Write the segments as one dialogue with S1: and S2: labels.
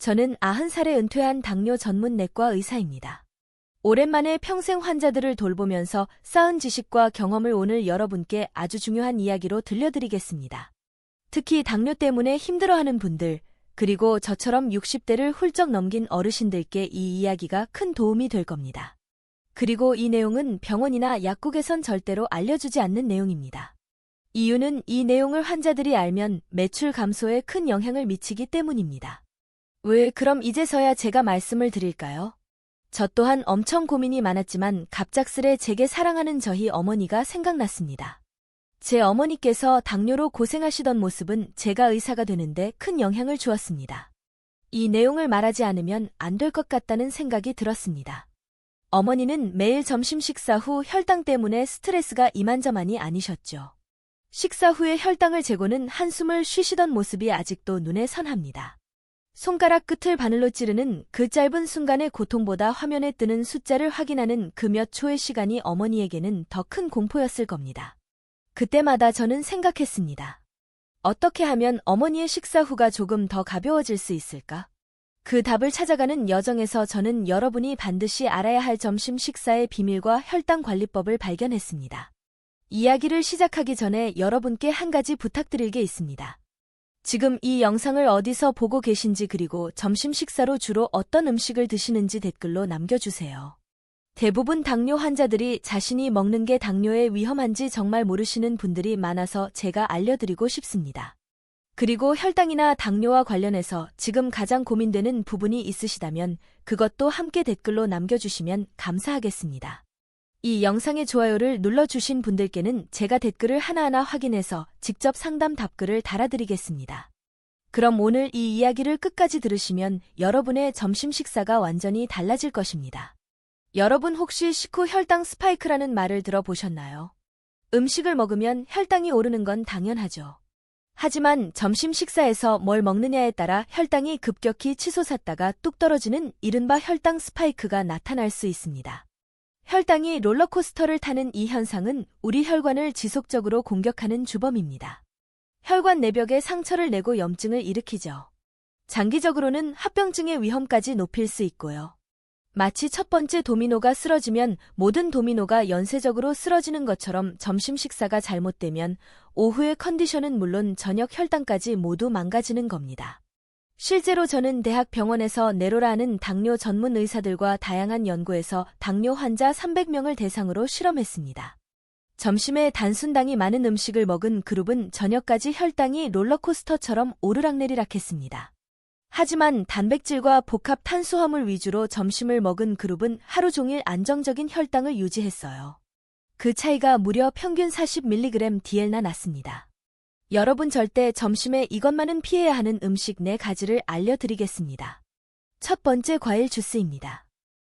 S1: 저는 90살에 은퇴한 당뇨 전문 내과 의사입니다. 오랜만에 평생 환자들을 돌보면서 쌓은 지식과 경험을 오늘 여러분께 아주 중요한 이야기로 들려드리겠습니다. 특히 당뇨 때문에 힘들어하는 분들, 그리고 저처럼 60대를 훌쩍 넘긴 어르신들께 이 이야기가 큰 도움이 될 겁니다. 그리고 이 내용은 병원이나 약국에선 절대로 알려주지 않는 내용입니다. 이유는 이 내용을 환자들이 알면 매출 감소에 큰 영향을 미치기 때문입니다. 왜 그럼 이제서야 제가 말씀을 드릴까요? 저 또한 엄청 고민이 많았지만 갑작스레 제게 사랑하는 저희 어머니가 생각났습니다. 제 어머니께서 당뇨로 고생하시던 모습은 제가 의사가 되는데 큰 영향을 주었습니다. 이 내용을 말하지 않으면 안 될 것 같다는 생각이 들었습니다. 어머니는 매일 점심 식사 후 혈당 때문에 스트레스가 이만저만이 아니셨죠. 식사 후에 혈당을 재고는 한숨을 쉬시던 모습이 아직도 눈에 선합니다. 손가락 끝을 바늘로 찌르는 그 짧은 순간의 고통보다 화면에 뜨는 숫자를 확인하는 그 몇 초의 시간이 어머니에게는 더 큰 공포였을 겁니다. 그때마다 저는 생각했습니다. 어떻게 하면 어머니의 식사 후가 조금 더 가벼워질 수 있을까? 그 답을 찾아가는 여정에서 저는 여러분이 반드시 알아야 할 점심 식사의 비밀과 혈당 관리법을 발견했습니다. 이야기를 시작하기 전에 여러분께 한 가지 부탁드릴 게 있습니다. 지금 이 영상을 어디서 보고 계신지 그리고 점심 식사로 주로 어떤 음식을 드시는지 댓글로 남겨주세요. 대부분 당뇨 환자들이 자신이 먹는 게 당뇨에 위험한지 정말 모르시는 분들이 많아서 제가 알려드리고 싶습니다. 그리고 혈당이나 당뇨와 관련해서 지금 가장 고민되는 부분이 있으시다면 그것도 함께 댓글로 남겨주시면 감사하겠습니다. 이 영상의 좋아요를 눌러주신 분들께는 제가 댓글을 하나하나 확인해서 직접 상담 답글을 달아드리겠습니다. 그럼 오늘 이 이야기를 끝까지 들으시면 여러분의 점심 식사가 완전히 달라질 것입니다. 여러분 혹시 식후 혈당 스파이크라는 말을 들어보셨나요? 음식을 먹으면 혈당이 오르는 건 당연하죠. 하지만 점심 식사에서 뭘 먹느냐에 따라 혈당이 급격히 치솟았다가 뚝 떨어지는 이른바 혈당 스파이크가 나타날 수 있습니다. 혈당이 롤러코스터를 타는 이 현상은 우리 혈관을 지속적으로 공격하는 주범입니다. 혈관 내벽에 상처를 내고 염증을 일으키죠. 장기적으로는 합병증의 위험까지 높일 수 있고요. 마치 첫 번째 도미노가 쓰러지면 모든 도미노가 연쇄적으로 쓰러지는 것처럼 점심 식사가 잘못되면 오후의 컨디션은 물론 저녁 혈당까지 모두 망가지는 겁니다. 실제로 저는 대학 병원에서 네로라는 당뇨 전문 의사들과 다양한 연구에서 당뇨 환자 300명을 대상으로 실험했습니다. 점심에 단순당이 많은 음식을 먹은 그룹은 저녁까지 혈당이 롤러코스터처럼 오르락내리락했습니다. 하지만 단백질과 복합 탄수화물 위주로 점심을 먹은 그룹은 하루 종일 안정적인 혈당을 유지했어요. 그 차이가 무려 평균 40mg/dl나 났습니다. 여러분 절대 점심에 이것만은 피해야 하는 음식 4가지를 알려드리겠습니다. 첫 번째 과일 주스입니다.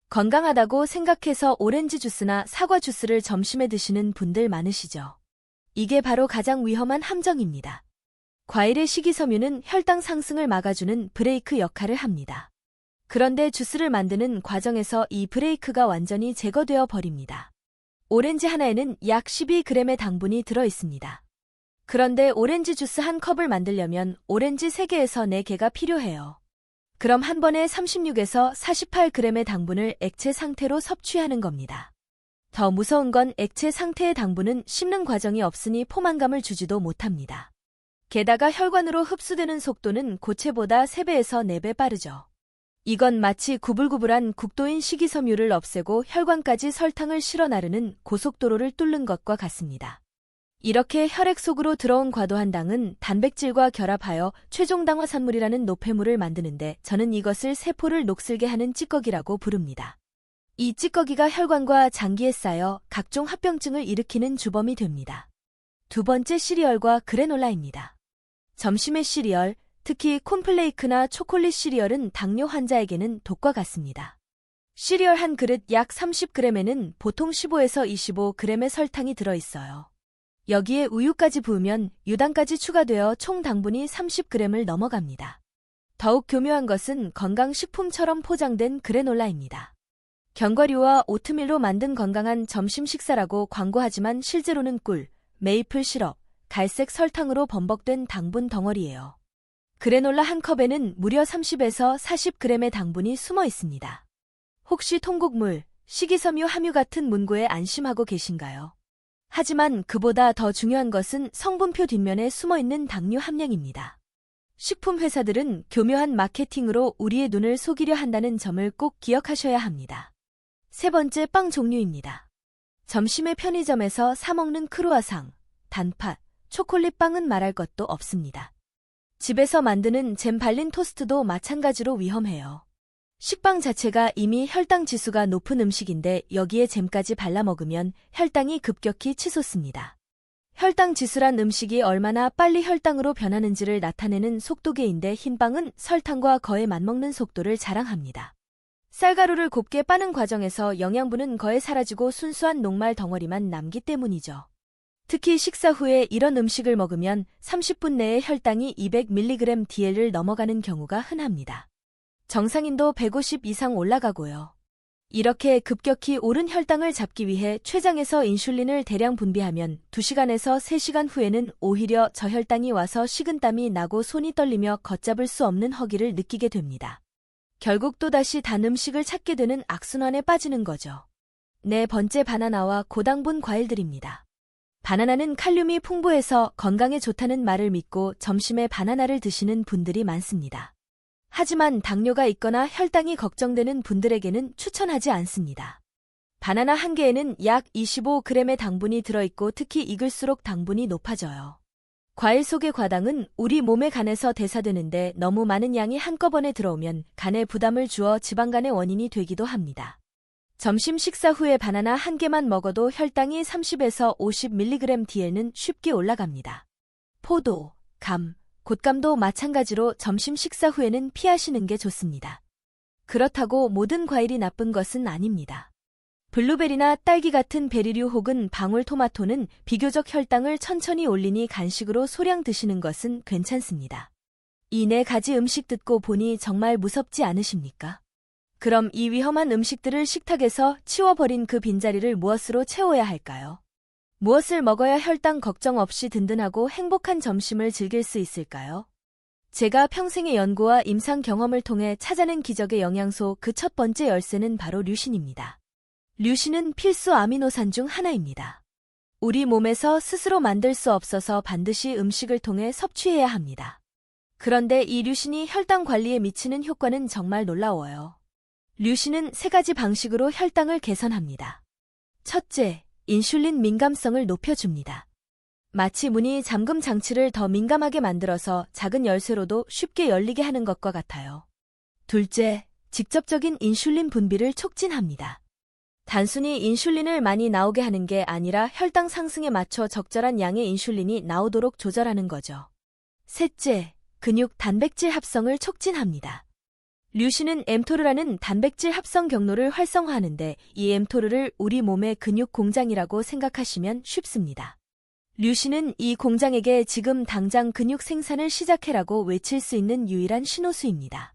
S1: 건강하다고 생각해서 오렌지 주스나 사과 주스를 점심에 드시는 분들 많으시죠? 이게 바로 가장 위험한 함정입니다. 과일의 식이섬유는 혈당 상승을 막아주는 브레이크 역할을 합니다. 그런데 주스를 만드는 과정에서 이 브레이크가 완전히 제거되어 버립니다. 오렌지 하나에는 약 12g의 당분이 들어 있습니다. 그런데 오렌지 주스 한 컵을 만들려면 오렌지 3개에서 4개가 필요해요. 그럼 한 번에 36에서 48g의 당분을 액체 상태로 섭취하는 겁니다. 더 무서운 건 액체 상태의 당분은 씹는 과정이 없으니 포만감을 주지도 못합니다. 게다가 혈관으로 흡수되는 속도는 고체보다 3배에서 4배 빠르죠. 이건 마치 구불구불한 국도인 식이섬유를 없애고 혈관까지 설탕을 실어 나르는 고속도로를 뚫는 것과 같습니다. 이렇게 혈액 속으로 들어온 과도한 당은 단백질과 결합하여 최종당화산물이라는 노폐물을 만드는데 저는 이것을 세포를 녹슬게 하는 찌꺼기라고 부릅니다. 이 찌꺼기가 혈관과 장기에 쌓여 각종 합병증을 일으키는 주범이 됩니다. 두 번째 시리얼과 그래놀라입니다. 점심의 시리얼, 특히 콘플레이크나 초콜릿 시리얼은 당뇨 환자에게는 독과 같습니다. 시리얼 한 그릇 약 30g에는 보통 15에서 25g의 설탕이 들어있어요. 여기에 우유까지 부으면 유당까지 추가되어 총 당분이 30g을 넘어갑니다. 더욱 교묘한 것은 건강식품처럼 포장된 그래놀라입니다. 견과류와 오트밀로 만든 건강한 점심 식사라고 광고하지만 실제로는 꿀, 메이플 시럽, 갈색 설탕으로 범벅된 당분 덩어리예요. 그래놀라 한 컵에는 무려 30에서 40g의 당분이 숨어 있습니다. 혹시 통곡물, 식이섬유 함유 같은 문구에 안심하고 계신가요? 하지만 그보다 더 중요한 것은 성분표 뒷면에 숨어있는 당류 함량입니다. 식품 회사들은 교묘한 마케팅으로 우리의 눈을 속이려 한다는 점을 꼭 기억하셔야 합니다. 세 번째, 빵 종류입니다. 점심에 편의점에서 사 먹는 크루아상, 단팥, 초콜릿 빵은 말할 것도 없습니다. 집에서 만드는 잼 발린 토스트도 마찬가지로 위험해요. 식빵 자체가 이미 혈당 지수가 높은 음식인데 여기에 잼까지 발라 먹으면 혈당이 급격히 치솟습니다. 혈당 지수란 음식이 얼마나 빨리 혈당으로 변하는지를 나타내는 속도계인데 흰빵은 설탕과 거의 맞먹는 속도를 자랑합니다. 쌀가루를 곱게 빠는 과정에서 영양분은 거의 사라지고 순수한 녹말 덩어리만 남기 때문이죠. 특히 식사 후에 이런 음식을 먹으면 30분 내에 혈당이 200mg/dl을 넘어가는 경우가 흔합니다. 정상인도 150 이상 올라가고요. 이렇게 급격히 오른 혈당을 잡기 위해 췌장에서 인슐린을 대량 분비하면 2시간에서 3시간 후에는 오히려 저혈당이 와서 식은땀이 나고 손이 떨리며 걷잡을 수 없는 허기를 느끼게 됩니다. 결국 또다시 단 음식을 찾게 되는 악순환에 빠지는 거죠. 네 번째, 바나나와 고당분 과일들입니다. 바나나는 칼륨이 풍부해서 건강에 좋다는 말을 믿고 점심에 바나나를 드시는 분들이 많습니다. 하지만 당뇨가 있거나 혈당이 걱정되는 분들에게는 추천하지 않습니다. 바나나 한 개에는 약 25g의 당분이 들어있고 특히 익을수록 당분이 높아져요. 과일 속의 과당은 우리 몸의 간에서 대사되는데 너무 많은 양이 한꺼번에 들어오면 간에 부담을 주어 지방간의 원인이 되기도 합니다. 점심 식사 후에 바나나 한 개만 먹어도 혈당이 30에서 50mg/dl는 쉽게 올라갑니다. 포도, 감, 곶감도 마찬가지로 점심 식사 후에는 피하시는 게 좋습니다. 그렇다고 모든 과일이 나쁜 것은 아닙니다. 블루베리나 딸기 같은 베리류 혹은 방울토마토는 비교적 혈당을 천천히 올리니 간식으로 소량 드시는 것은 괜찮습니다. 이 네 가지 음식 듣고 보니 정말 무섭지 않으십니까? 그럼 이 위험한 음식들을 식탁에서 치워버린 그 빈자리를 무엇으로 채워야 할까요? 무엇을 먹어야 혈당 걱정 없이 든든하고 행복한 점심을 즐길 수 있을까요? 제가 평생의 연구와 임상 경험을 통해 찾아낸 기적의 영양소 그 첫 번째 열쇠는 바로 류신입니다. 류신은 필수 아미노산 중 하나입니다. 우리 몸에서 스스로 만들 수 없어서 반드시 음식을 통해 섭취해야 합니다. 그런데 이 류신이 혈당 관리에 미치는 효과는 정말 놀라워요. 류신은 세 가지 방식으로 혈당을 개선합니다. 첫째, 인슐린 민감성을 높여줍니다. 마치 문이 잠금 장치를 더 민감하게 만들어서 작은 열쇠로도 쉽게 열리게 하는 것과 같아요. 둘째, 직접적인 인슐린 분비를 촉진합니다. 단순히 인슐린을 많이 나오게 하는 게 아니라 혈당 상승에 맞춰 적절한 양의 인슐린이 나오도록 조절하는 거죠. 셋째, 근육 단백질 합성을 촉진합니다. 류신은 엠토르라는 단백질 합성 경로를 활성화하는데 이 엠토르를 우리 몸의 근육 공장이라고 생각하시면 쉽습니다. 류신은 이 공장에게 지금 당장 근육 생산을 시작해라고 외칠 수 있는 유일한 신호수입니다.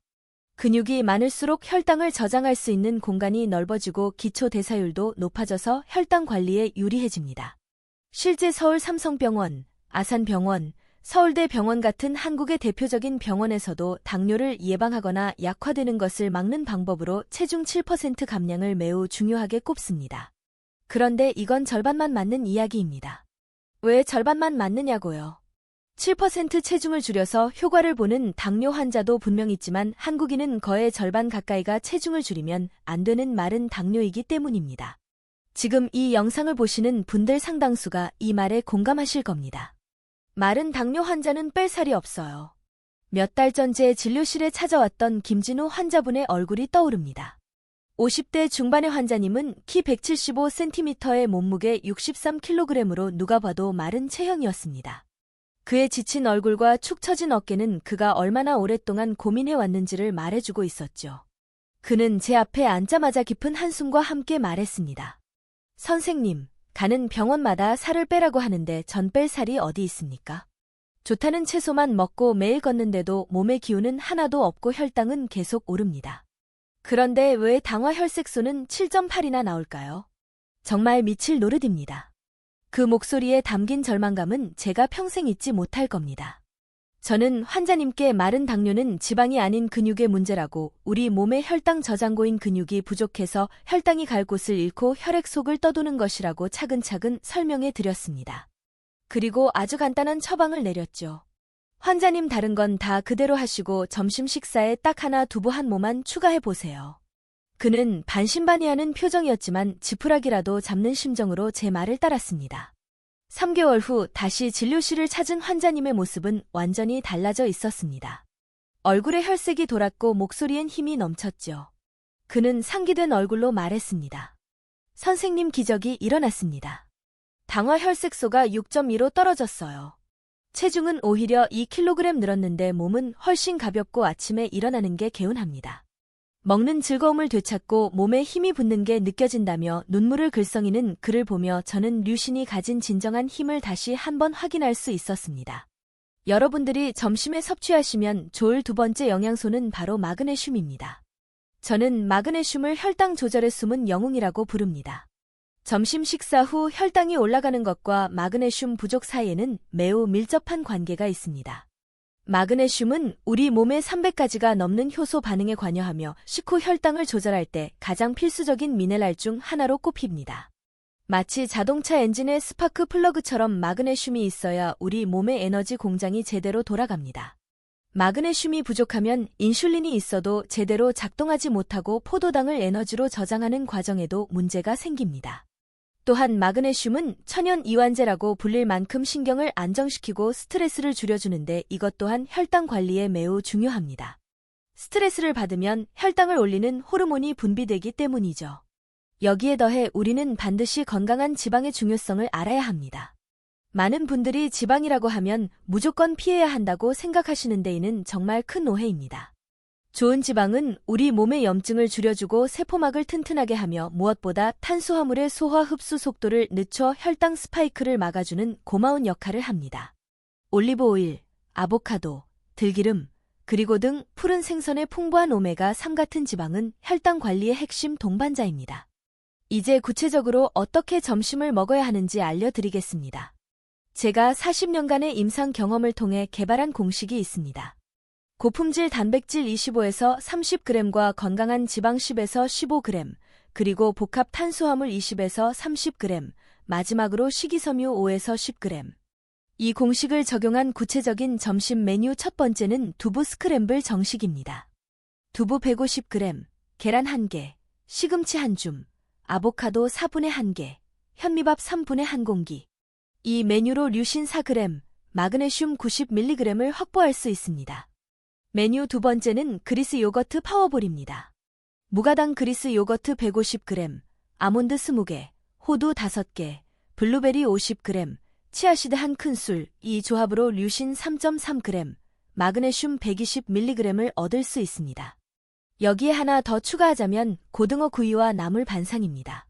S1: 근육이 많을수록 혈당을 저장할 수 있는 공간이 넓어지고 기초 대사율도 높아져서 혈당 관리에 유리해집니다. 실제 서울 삼성병원, 아산병원, 서울대 병원 같은 한국의 대표적인 병원에서도 당뇨를 예방하거나 약화되는 것을 막는 방법으로 체중 7% 감량을 매우 중요하게 꼽습니다. 그런데 이건 절반만 맞는 이야기입니다. 왜 절반만 맞느냐고요? 7% 체중을 줄여서 효과를 보는 당뇨 환자도 분명 있지만 한국인은 거의 절반 가까이가 체중을 줄이면 안 되는 말은 당뇨이기 때문입니다. 지금 이 영상을 보시는 분들 상당수가 이 말에 공감하실 겁니다. 마른 당뇨 환자는 뺄 살이 없어요. 몇 달 전 제 진료실에 찾아왔던 김진우 환자분의 얼굴이 떠오릅니다. 50대 중반의 환자님은 키 175cm의 몸무게 63kg으로 누가 봐도 마른 체형이었습니다. 그의 지친 얼굴과 축 처진 어깨는 그가 얼마나 오랫동안 고민해왔는지를 말해주고 있었죠. 그는 제 앞에 앉자마자 깊은 한숨과 함께 말했습니다. 선생님, 가는 병원마다 살을 빼라고 하는데 전 뺄 살이 어디 있습니까? 좋다는 채소만 먹고 매일 걷는데도 몸의 기운은 하나도 없고 혈당은 계속 오릅니다. 그런데 왜 당화혈색소는 7.8이나 나올까요? 정말 미칠 노릇입니다. 그 목소리에 담긴 절망감은 제가 평생 잊지 못할 겁니다. 저는 환자님께 마른 당뇨는 지방이 아닌 근육의 문제라고, 우리 몸의 혈당 저장고인 근육이 부족해서 혈당이 갈 곳을 잃고 혈액 속을 떠도는 것이라고 차근차근 설명해 드렸습니다. 그리고 아주 간단한 처방을 내렸죠. 환자님 다른 건 다 그대로 하시고 점심 식사에 딱 하나 두부 한 모만 추가해 보세요. 그는 반신반의하는 표정이었지만 지푸라기라도 잡는 심정으로 제 말을 따랐습니다. 3개월 후 다시 진료실을 찾은 환자님의 모습은 완전히 달라져 있었습니다. 얼굴에 혈색이 돌았고 목소리엔 힘이 넘쳤죠. 그는 상기된 얼굴로 말했습니다. 선생님, 기적이 일어났습니다. 당화 혈색소가 6.2로 떨어졌어요. 체중은 오히려 2kg 늘었는데 몸은 훨씬 가볍고 아침에 일어나는 게 개운합니다. 먹는 즐거움을 되찾고 몸에 힘이 붙는 게 느껴진다며 눈물을 글썽이는 그를 보며 저는 류신이 가진 진정한 힘을 다시 한번 확인할 수 있었습니다. 여러분들이 점심에 섭취하시면 좋을 두 번째 영양소는 바로 마그네슘입니다. 저는 마그네슘을 혈당 조절에 숨은 영웅이라고 부릅니다. 점심 식사 후 혈당이 올라가는 것과 마그네슘 부족 사이에는 매우 밀접한 관계가 있습니다. 마그네슘은 우리 몸의 300가지가 넘는 효소 반응에 관여하며 식후 혈당을 조절할 때 가장 필수적인 미네랄 중 하나로 꼽힙니다. 마치 자동차 엔진의 스파크 플러그처럼 마그네슘이 있어야 우리 몸의 에너지 공장이 제대로 돌아갑니다. 마그네슘이 부족하면 인슐린이 있어도 제대로 작동하지 못하고 포도당을 에너지로 저장하는 과정에도 문제가 생깁니다. 또한 마그네슘은 천연 이완제라고 불릴 만큼 신경을 안정시키고 스트레스를 줄여주는데 이것 또한 혈당 관리에 매우 중요합니다. 스트레스를 받으면 혈당을 올리는 호르몬이 분비되기 때문이죠. 여기에 더해 우리는 반드시 건강한 지방의 중요성을 알아야 합니다. 많은 분들이 지방이라고 하면 무조건 피해야 한다고 생각하시는데 이는 정말 큰 오해입니다. 좋은 지방은 우리 몸의 염증을 줄여주고 세포막을 튼튼하게 하며 무엇보다 탄수화물의 소화 흡수 속도를 늦춰 혈당 스파이크를 막아주는 고마운 역할을 합니다. 올리브 오일, 아보카도, 들기름, 그리고 등 푸른 생선의 풍부한 오메가3 같은 지방은 혈당 관리의 핵심 동반자입니다. 이제 구체적으로 어떻게 점심을 먹어야 하는지 알려드리겠습니다. 제가 40년간의 임상 경험을 통해 개발한 공식이 있습니다. 고품질 단백질 25에서 30g과 건강한 지방 10에서 15g, 그리고 복합 탄수화물 20에서 30g, 마지막으로 식이섬유 5에서 10g. 이 공식을 적용한 구체적인 점심 메뉴 첫 번째는 두부 스크램블 정식입니다. 두부 150g, 계란 1개, 시금치 1줌, 아보카도 4분의 1개, 현미밥 3분의 1공기. 이 메뉴로 류신 4g, 마그네슘 90mg을 확보할 수 있습니다. 메뉴 두 번째는 그리스 요거트 파워볼입니다. 무가당 그리스 요거트 150g, 아몬드 20개, 호두 5개, 블루베리 50g, 치아시드 1큰술, 이 조합으로 류신 3.3g, 마그네슘 120mg을 얻을 수 있습니다. 여기에 하나 더 추가하자면 고등어 구이와 나물 반상입니다.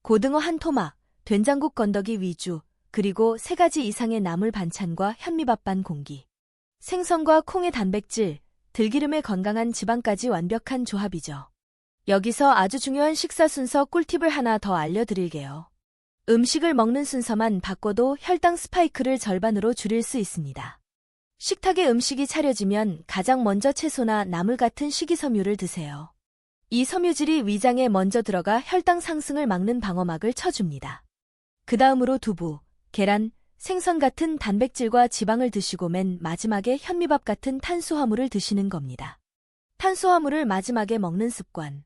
S1: 고등어 한 토막, 된장국 건더기 위주, 그리고 3가지 이상의 나물 반찬과 현미밥 반 공기. 생선과 콩의 단백질, 들기름의 건강한 지방까지 완벽한 조합이죠. 여기서 아주 중요한 식사 순서 꿀팁을 하나 더 알려드릴게요. 음식을 먹는 순서만 바꿔도 혈당 스파이크를 절반으로 줄일 수 있습니다. 식탁에 음식이 차려지면 가장 먼저 채소나 나물 같은 식이섬유를 드세요. 이 섬유질이 위장에 먼저 들어가 혈당 상승을 막는 방어막을 쳐줍니다. 그 다음으로 두부, 계란, 생선 같은 단백질과 지방을 드시고 맨 마지막에 현미밥 같은 탄수화물을 드시는 겁니다. 탄수화물을 마지막에 먹는 습관.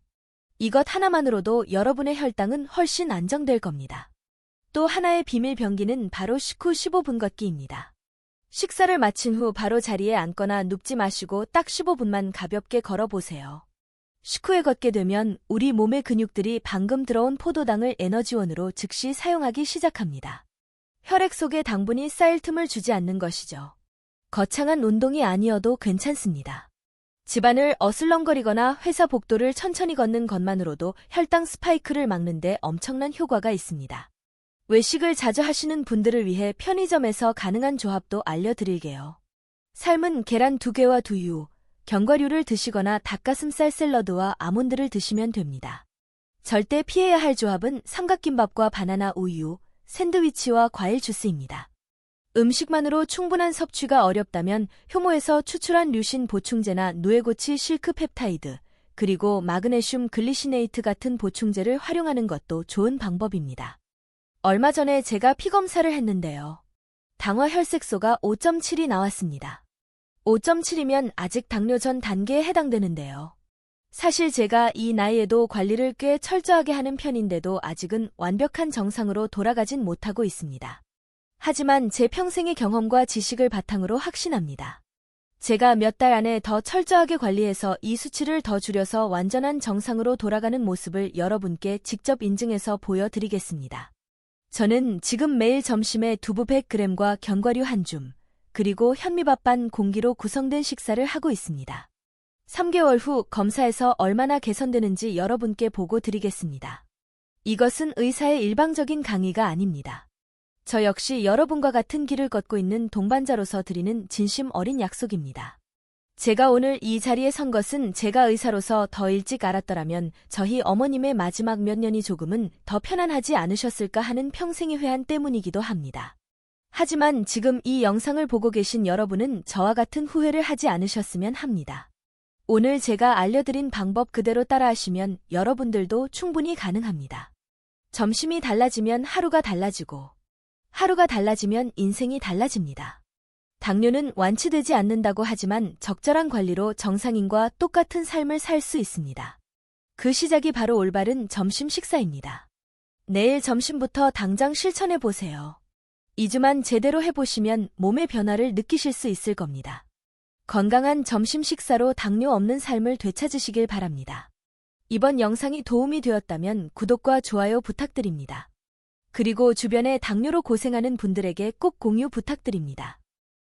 S1: 이것 하나만으로도 여러분의 혈당은 훨씬 안정될 겁니다. 또 하나의 비밀 병기는 바로 식후 15분 걷기입니다. 식사를 마친 후 바로 자리에 앉거나 눕지 마시고 딱 15분만 가볍게 걸어보세요. 식후에 걷게 되면 우리 몸의 근육들이 방금 들어온 포도당을 에너지원으로 즉시 사용하기 시작합니다. 혈액 속에 당분이 쌓일 틈을 주지 않는 것이죠. 거창한 운동이 아니어도 괜찮습니다. 집안을 어슬렁거리거나 회사 복도를 천천히 걷는 것만으로도 혈당 스파이크를 막는 데 엄청난 효과가 있습니다. 외식을 자주 하시는 분들을 위해 편의점에서 가능한 조합도 알려드릴게요. 삶은 계란 2개와 두유, 견과류를 드시거나 닭가슴살 샐러드와 아몬드를 드시면 됩니다. 절대 피해야 할 조합은 삼각김밥과 바나나 우유, 샌드위치와 과일 주스입니다. 음식만으로 충분한 섭취가 어렵다면 효모에서 추출한 류신 보충제나 누에고치 실크 펩타이드, 그리고 마그네슘 글리시네이트 같은 보충제를 활용하는 것도 좋은 방법입니다. 얼마 전에 제가 피 검사를 했는데요. 당화 혈색소가 5.7이 나왔습니다. 5.7이면 아직 당뇨 전 단계에 해당되는데요. 사실 제가 이 나이에도 관리를 꽤 철저하게 하는 편인데도 아직은 완벽한 정상으로 돌아가진 못하고 있습니다. 하지만 제 평생의 경험과 지식을 바탕으로 확신합니다. 제가 몇 달 안에 더 철저하게 관리해서 이 수치를 더 줄여서 완전한 정상으로 돌아가는 모습을 여러분께 직접 인증해서 보여드리겠습니다. 저는 지금 매일 점심에 두부 100g과 견과류 한 줌, 그리고 현미밥 반 공기로 구성된 식사를 하고 있습니다. 3개월 후 검사에서 얼마나 개선되는지 여러분께 보고 드리겠습니다. 이것은 의사의 일방적인 강의가 아닙니다. 저 역시 여러분과 같은 길을 걷고 있는 동반자로서 드리는 진심 어린 약속입니다. 제가 오늘 이 자리에 선 것은 제가 의사로서 더 일찍 알았더라면 저희 어머님의 마지막 몇 년이 조금은 더 편안하지 않으셨을까 하는 평생의 회한 때문이기도 합니다. 하지만 지금 이 영상을 보고 계신 여러분은 저와 같은 후회를 하지 않으셨으면 합니다. 오늘 제가 알려드린 방법 그대로 따라하시면 여러분들도 충분히 가능합니다. 점심이 달라지면 하루가 달라지고, 하루가 달라지면 인생이 달라집니다. 당뇨는 완치되지 않는다고 하지만 적절한 관리로 정상인과 똑같은 삶을 살 수 있습니다. 그 시작이 바로 올바른 점심 식사입니다. 내일 점심부터 당장 실천해 보세요. 2주만 제대로 해보시면 몸의 변화를 느끼실 수 있을 겁니다. 건강한 점심 식사로 당뇨 없는 삶을 되찾으시길 바랍니다. 이번 영상이 도움이 되었다면 구독과 좋아요 부탁드립니다. 그리고 주변에 당뇨로 고생하는 분들에게 꼭 공유 부탁드립니다.